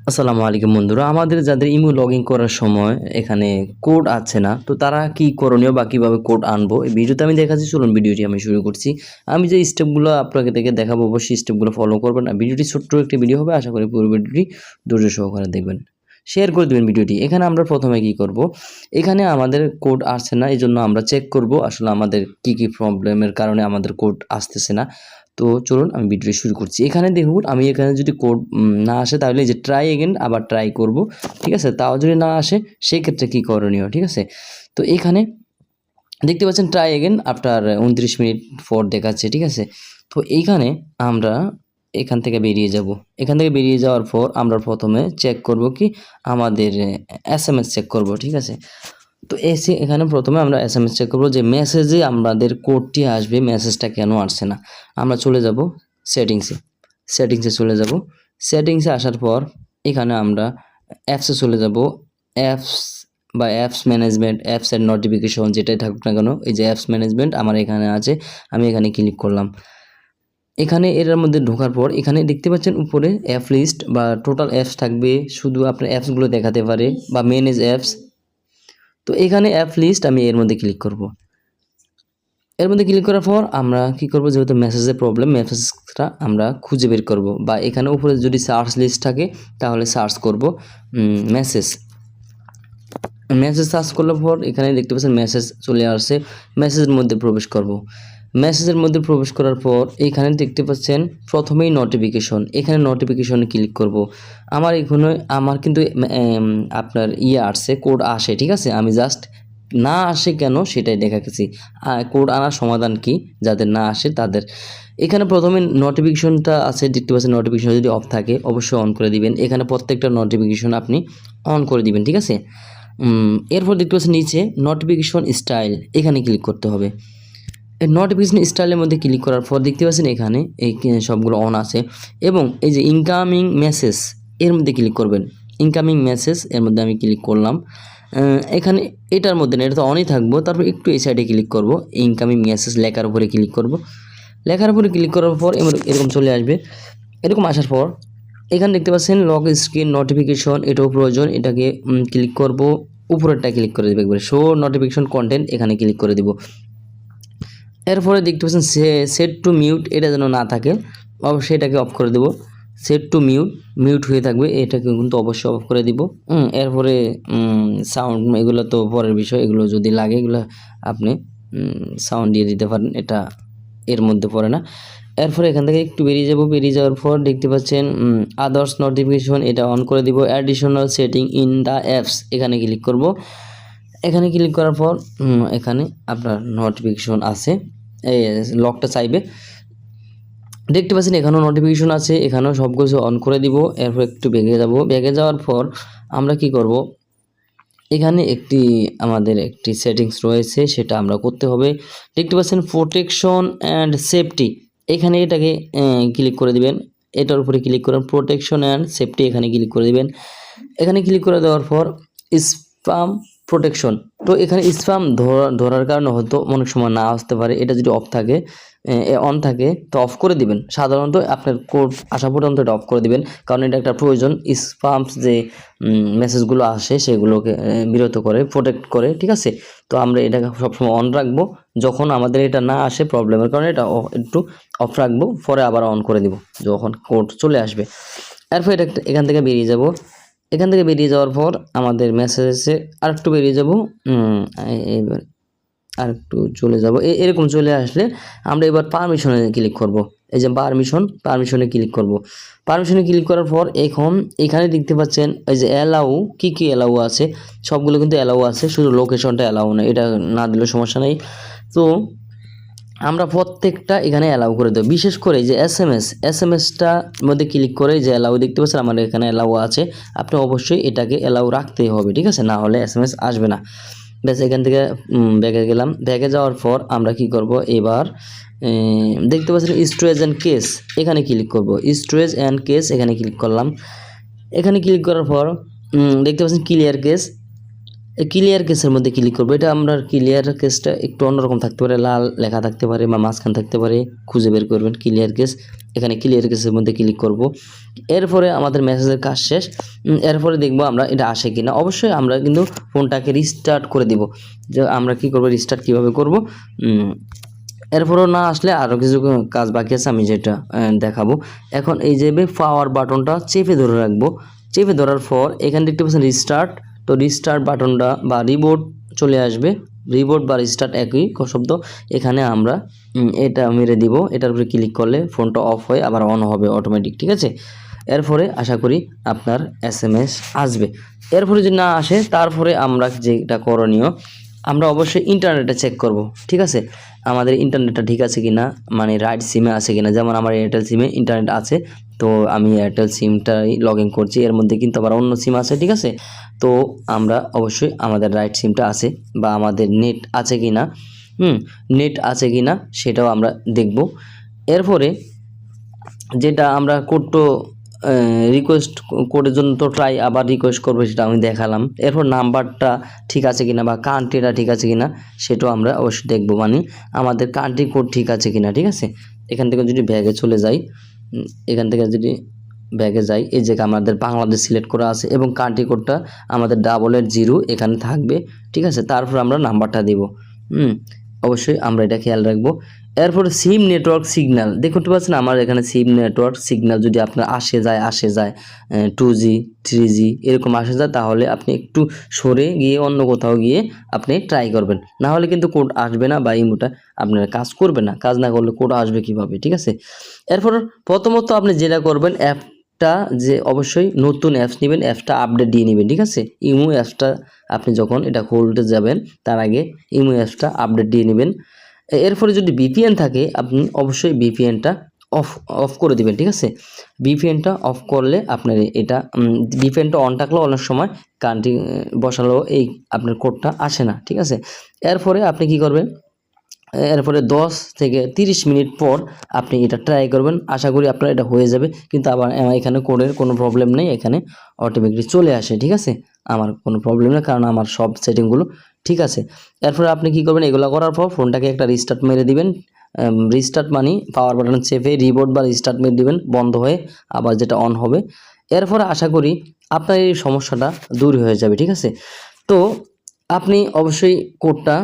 আসসালামু আলাইকুম বন্ধুরা, আমাদের যাদের ইমো লগ ইন করার সময় এখানে কোড আছে না, তো তারা কি করণীয় বা কীভাবে কোড আনবো এই ভিডিওতে আমি দেখাচ্ছি। চলুন ভিডিওটি আমি শুরু করছি। আমি যে স্টেপগুলো আপনাকে থেকে দেখাবো অবশ্যই স্টেপগুলো ফলো করবেন। আর ভিডিওটি ছোট্ট একটি ভিডিও হবে, আশা করি পুরো ভিডিওটি ধৈর্য সহকারে দেখবেন, শেয়ার করে দেবেন ভিডিওটি। এখানে আমরা প্রথমে কি করব, এখানে আমাদের কোড আসছে না, এই জন্য আমরা চেক করব আসলে আমাদের কি প্রবলেমের কারণে আমাদের কোড আসতেছে না। তো চলুন আমি ভিডিওটি শুরু করছি। এখানে দেখুন, আমি এখানে যদি কোড না আসে তাহলে যে ট্রাই এগেন আবার ট্রাই করব, ঠিক আছে। তাও যদি না আসে সেই ক্ষেত্রে কী করণীয়, ঠিক আছে। তো এখানে দেখতে পাচ্ছেন ট্রাই এগেন আফটার 29 মিনিট পর দেখাচ্ছে, ঠিক আছে। তো এইখানে আমরা এখান থেকে বেরিয়ে যাব। এখান থেকে বেরিয়ে যাওয়ার পর আমরা প্রথমে চেক করব কি আমাদের SMS চেক করব, ঠিক আছে। তো এখানে প্রথমে আমরা SMS চেক করব যে মেসেজে আমাদের কোডটি আসবে, মেসেজটা কেন আসছে না। আমরা চলে যাব সেটিংসে চলে যাব। সেটিংসে আসার পর এখানে আমরা অ্যাপসে চলে যাব। অ্যাপস ম্যানেজমেন্ট, অ্যাপসের নোটিফিকেশন যেটাই থাকুক না কেন, এই যে অ্যাপস ম্যানেজমেন্ট আমার এখানে আছে, আমি এখানে ক্লিক করলাম। এখানে এর মধ্যে ঢোকার পর এখানে দেখতে পাচ্ছেন উপরে অ্যাপ লিস্ট বা টোটাল অ্যাপস থাকবে, শুধু আপনার অ্যাপসগুলো দেখাতে পারে বা ম্যানেজ অ্যাপস। তো এখানে অ্যাপ লিস্ট আমি এর মধ্যে ক্লিক করব। এর মধ্যে ক্লিক করার পর আমরা কি করব, যেহেতু মেসেজের প্রবলেম, মেসেজটা আমরা খুঁজে বের করব। বা এখানে উপরে যদি সার্চ লিস্ট থাকে তাহলে সার্চ করব মেসেজ সার্চ করলে পর এখানে দেখতে পাচ্ছেন মেসেজ চলে আসছে। মেসেজের মধ্যে প্রবেশ করব। মেসেজের মধ্যে প্রবেশ করার পর এখানে দেখতে পাচ্ছেন প্রথমেই নোটিফিকেশন, এখানে নোটিফিকেশনে ক্লিক করব। আমার কিন্তু আপনার আসছে, কোড আসে, ঠিক আছে। আমি জাস্ট না আসে কেন সেটাই দেখাচ্ছি, কোড আনার সমাধান কি যাদের না আসে তাদের। এখানে প্রথমে নোটিফিকেশনটা আছে, দেখতে পাচ্ছেন নোটিফিকেশন যদি অফ থাকে অবশ্যই অন করে দিবেন। এখানে প্রত্যেকটা নোটিফিকেশন আপনি অন করে দিবেন, ঠিক আছে। এরপর দেখতে পাচ্ছেন নিচে নোটিফিকেশন স্টাইল, এখানে ক্লিক করতে হবে। এই নোটিফিকেশন স্টাইলের মধ্যে ক্লিক করার পর দেখতে পাচ্ছেন এখানে এই সবগুলো অন আছে। এবং এই যে ইনকামিং মেসেজ এর মধ্যে ক্লিক করবেন। ইনকামিং মেসেজ এর মধ্যে আমি ক্লিক করলাম। এখানে এটার মধ্যে না, এটা তো অনই থাকবো। তারপর একটু এই সাইডে ক্লিক করব, ইনকামিং মেসেজ লেখার উপরে ক্লিক করব। লেখার উপরে ক্লিক করার পর এরকম চলে আসবে। এরকম আসার পর এখানে দেখতে পাচ্ছেন লক স্ক্রিন নোটিফিকেশন, এটাও প্রয়োজন, এটাকে ক্লিক করব। উপরেরটা ক্লিক করে দেবো একবারে, শো নোটিফিকেশন কন্টেন্ট, এখানে ক্লিক করে দিব। এরপরে দেখতে পাচ্ছেন সেট টু মিউট, এটা যেন না থাকে অবশ্যই এটাকে অফ করে দেব। সেট টু মিউট হয়ে থাকবে, এটাকে কিন্তু অবশ্যই অফ করে দিব। এরপরে সাউন্ড এগুলো তো পরের বিষয়, এগুলো যদি লাগে এগুলো আপনি সাউন্ড দিয়ে দিতে পারেন, এটা এর মধ্যে পড়ে না। এরপরে এখান থেকে একটু বেরিয়ে যাব। বেরিয়ে যাওয়ার পর দেখতে পাচ্ছেন আদার্স নোটিফিকেশন, এটা অন করে দিব। Additional setting in the apps, এখানে ক্লিক করব। এখানে ক্লিক করার পর এখানে আপনার নোটিফিকেশন আছে, এই লকটা চাইবে। দেখতে পাচ্ছেন এখানেও নোটিফিকেশন আছে, এখানেও সব কিছু অন করে দিব। এরপর একটু বেগে যাব। বেগে যাওয়ার পর আমরা কি করব, এখানে আমাদের একটি সেটিংস রয়েছে, সেটা আমরা করতে হবে। দেখতে পাচ্ছেন প্রোটেকশন অ্যান্ড সেফটি, এখানে এটাকে ক্লিক করে দিবেন। এটার উপরে ক্লিক করেন, প্রোটেকশন অ্যান্ড সেফটি, এখানে ক্লিক করে দিবেন। এখানে ক্লিক করে দেওয়ার পর স্প্যাম প্রোটেকশন, তো এখানে স্প্যাম ধরার কারণে হয়তো অনেক সময় না আসতে পারে। এটা যদি অফ থাকে অন থাকে তো অফ করে দিবেন। সাধারণত আপনার কোড আসা পর্যন্ত এটা অফ করে দিবেন, কারণ এটা একটা প্রয়োজন। স্প্যামস যে মেসেজগুলো আসে সেগুলোকে বিরত করে, প্রোটেক্ট করে, ঠিক আছে। তো আমরা এটাকে সবসময় অন রাখবো। যখন আমাদের এটা না আসে প্রবলেমের কারণে এটা একটু অফ রাখবো, পরে আবার অন করে দিব যখন কোড চলে আসবে। এরপর এটা এখান থেকে বেরিয়ে যাব। এখান থেকে বেরিয়ে যাওয়ার পর আমাদের মেসেজে আরেকটু বেরিয়ে যাব, এবার আরেকটু চলে যাব। এরকম চলে আসলে আমরা এবার পারমিশনে ক্লিক করব। এই যে পারমিশনে ক্লিক করব। পারমিশনে ক্লিক করার পর এখানে দেখতে পাচ্ছেন এই যে অ্যালাউ, কি অ্যালাউ আছে, সবগুলো কিন্তু অ্যালাউ আছে, শুধু লোকেশনটা অ্যালাউ না, এটা না দিলেও সমস্যা নেই। তো আমরা প্রত্যেকটা এখানে অ্যালাউ করে দেবো। বিশেষ করে যে এসএমএসটার মধ্যে ক্লিক করে যে অ্যালাউ দেখতে পাচ্ছেন আমাদের এখানে অ্যালাউ আছে, আপনি অবশ্যই এটাকে অ্যালাউ রাখতেই হবে, ঠিক আছে, না হলে এসএমএস আসবে না। ব্যাস এখান থেকে ব্যাগে গেলাম। ব্যাগে যাওয়ার পর আমরা কি করব, এবার দেখতে পাচ্ছেন স্টোরেজ অ্যান্ড কেস, এখানে ক্লিক করব। স্টোরেজ অ্যান্ড কেস, এখানে ক্লিক করলাম। এখানে ক্লিক করার পর দেখতে পাচ্ছেন ক্লিয়ার কেস, ক্লিয়ার কেসের মধ্যে ক্লিক করবো। এটা আমরা ক্লিয়ার কেসটা একটু অন্যরকম থাকতে পারে, লাল লেখা থাকতে পারে বা মাঝখান থাকতে পারে, খুঁজে বের করবেন ক্লিয়ার কেস। এখানে ক্লিয়ার কেসের মধ্যে ক্লিক করব। এরপরে আমাদের মেসেজের কাজ শেষ। এরপরে দেখবো আমরা এটা আসে কিনা। অবশ্যই আমরা কিন্তু ফোনটাকে রিস্টার্ট করে দিব। যে আমরা কি করব, রিস্টার্ট কিভাবে করব। এরপরও না আসলে আরও কিছু কাজ বাকি আছে, আমি যেটা দেখাবো। এখন এই যে পাওয়ার বাটনটা চেপে ধরে রাখবো। চেপে ধরার পর এখানে দেখতে পাচ্ছেন রিস্টার্ট। তো রিস্টার্ট বাটনটা বা রিবোট চলে আসবে। রিবোট বা রিস্টার্ট একই শব্দ। এখানে আমরা এটা মেরে দিব। এটার উপরে ক্লিক করলে ফোনটা অফ হয়ে আবার অন হবে অটোমেটিক, ঠিক আছে। এরপরে আশা করি আপনার SMS আসবে। এরপরে যদি না আসে, তারপরে আমরা যেটা করণীয়, আমরা অবশ্যই ইন্টারনেটে চেক করব, ঠিক আছে। আমাদের ইন্টারনেটটা ঠিক আছে কিনা, মানে রাইট সিমে আছে কিনা। যেমন আমার এয়ারটেল সিমে ইন্টারনেট আছে, তো আমি এয়ারটেল সিমটাই লগ ইন করছি। এর মধ্যে কিন্তু আবার অন্য সিম আছে, ঠিক আছে। তো আমরা অবশ্যই আমাদের রাইট সিমটা আছে বা আমাদের নেট আছে কিনা, নেট আছে কিনা সেটাও আমরা দেখব। এরপরে যেটা আমরা কোডটো রিকোয়েস্ট কোডের জন্য তো ট্রাই আবার রিকোয়েস্ট করবো, সেটা আমি দেখালাম। এরপর নাম্বারটা ঠিক আছে কিনা বা কান্ট্রিটা ঠিক আছে কিনা সেটাও আমরা অবশ্যই দেখবো, মানে আমাদের কান্ট্রি কোড ঠিক আছে কিনা, ঠিক আছে। এখান থেকে যদি ব্যাগে চলে যাই, এখান থেকে যদি ব্যাগে যাই, এই জায়গায় আমাদের বাংলাদেশ সিলেক্ট করা আছে এবং কান্ট্রি কোডটা আমাদের 000 এখানে থাকবে, ঠিক আছে। তারপর আমরা নাম্বারটা দিব। অবশ্যই আমরা এটা খেয়াল রাখবো। এরপরে সিম নেটওয়ার্ক সিগন্যাল দেখতে পাচ্ছেন, আমার এখানে সিম নেটওয়ার্ক সিগন্যাল যদি আপনার আসে যায় 2G 3G এরকম আসে যায়, তাহলে আপনি একটু সরে গিয়ে অন্য কোথাও গিয়ে আপনি ট্রাই করবেন। না হলে কিন্তু কোড আসবে না বা ইমোটা আপনার কাজ করবে না। কাজ না করলে কোড আসবে কিভাবে, ঠিক আছে। এরপর প্রথমত আপনি যেটা করবেন, অ্যাপটা যে অবশ্যই নতুন অ্যাপস নেবেন, অ্যাপসটা আপডেট দিয়ে নেবেন, ঠিক আছে। ইমো অ্যাপসটা আপনি যখন এটা খুলতে যাবেন তার আগে ইমো অ্যাপসটা আপডেট দিয়ে নেবেন। এরপরে যদি VPN থাকে, আপনি অবশ্যই VPNটা অফ করে দিবেন, ঠিক আছে। VPNটা অফ করলে আপনার এটা VPNটা অন থাকলেও অনেক সময় কান্ট্রি বসালেও এই আপনার কোডটা আসে না, ঠিক আছে। এরপরে আপনি কি করবেন, এরপরে 10 থেকে 30 মিনিট পর আপনি এটা ট্রাই করবেন। আশা করি আপনার এটা হয়ে যাবে। কিন্তু আবার এখানে কোডের কোনো প্রবলেম নেই, এখানে অটোমেটিকলি চলে আসে, ঠিক আছে। আমার কোনো প্রবলেম নেই, কারণ আমার সব সেটিংগুলো ঠিক আছে। এরপরে আপনি কি করবেন, এগুলো করার পর ফোনটাকে একটা রিস্টার্ট মেরে দিবেন। রিস্টার্ট মানে পাওয়ার বাটন চেপে রিবোট বা রিস্টার্ট মেরে দিবেন, বন্ধ হয়ে আবার যেটা অন হবে। এরপরে আশা করি আপনার এই সমস্যাটা দূর হয়ে যাবে, ঠিক আছে। তো আপনি অবশ্যই কোডটা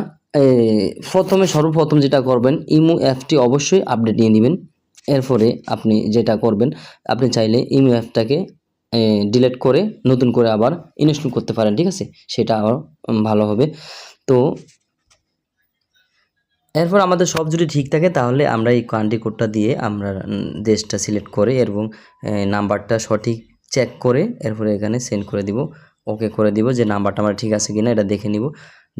সর্বপ্রথম যেটা করবেন, ইমো অ্যাপটি অবশ্যই আপডেট নিয়ে নেবেন। এরপরে আপনি যেটা করবেন, আপনি চাইলে ইমো অ্যাপটাকে ডিলিট করে নতুন করে আবার ইনস্টল করতে পারেন, ঠিক আছে। সেটা আবার ভালো হবে। তো এরপর আমাদের সব যদি ঠিক থাকে, তাহলে আমরা এই কান্ট্রি কোডটা দিয়ে আমরা দেশটা সিলেক্ট করে এবং নাম্বারটা সঠিক চেক করে এরপরে এখানে সেন্ড করে দিব, ওকে করে দিব যে নাম্বারটা আমার ঠিক আছে কিনা এটা দেখে নিব।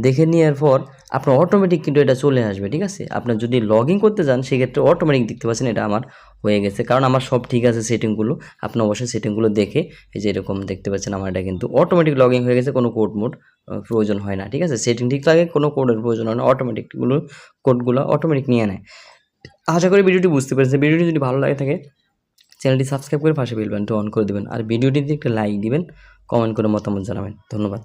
দেখে নেওয়ার পর আপনার অটোমেটিক কিন্তু এটা চলে আসবে, ঠিক আছে। আপনার যদি লগ ইন করতে যান সেক্ষেত্রে অটোমেটিক দেখতে পাচ্ছেন এটা আমার হয়ে গেছে, কারণ আমার সব ঠিক আছে সেটিংগুলো। আপনি অবশ্যই সেটিংগুলো দেখে এই যে এরকম দেখতে পাচ্ছেন আমার এটা কিন্তু অটোমেটিক লগ ইন হয়ে গেছে, কোনো কোড মোড প্রয়োজন হয় না, ঠিক আছে। সেটিং ঠিক থাকে, কোনো কোডের প্রয়োজন হয় না, অটোমেটিকগুলো কোডগুলো অটোমেটিক নিয়ে নেয়। আশা করি ভিডিওটি বুঝতে পেরেছেন। ভিডিওটি যদি ভালো লাগে থাকে চ্যানেলটি সাবস্ক্রাইব করে পাশে বেল বাটনটি অন করে দেবেন, আর ভিডিওটিতে একটা লাইক দিবেন, কমেন্ট করে মতামত জানাবেন। ধন্যবাদ।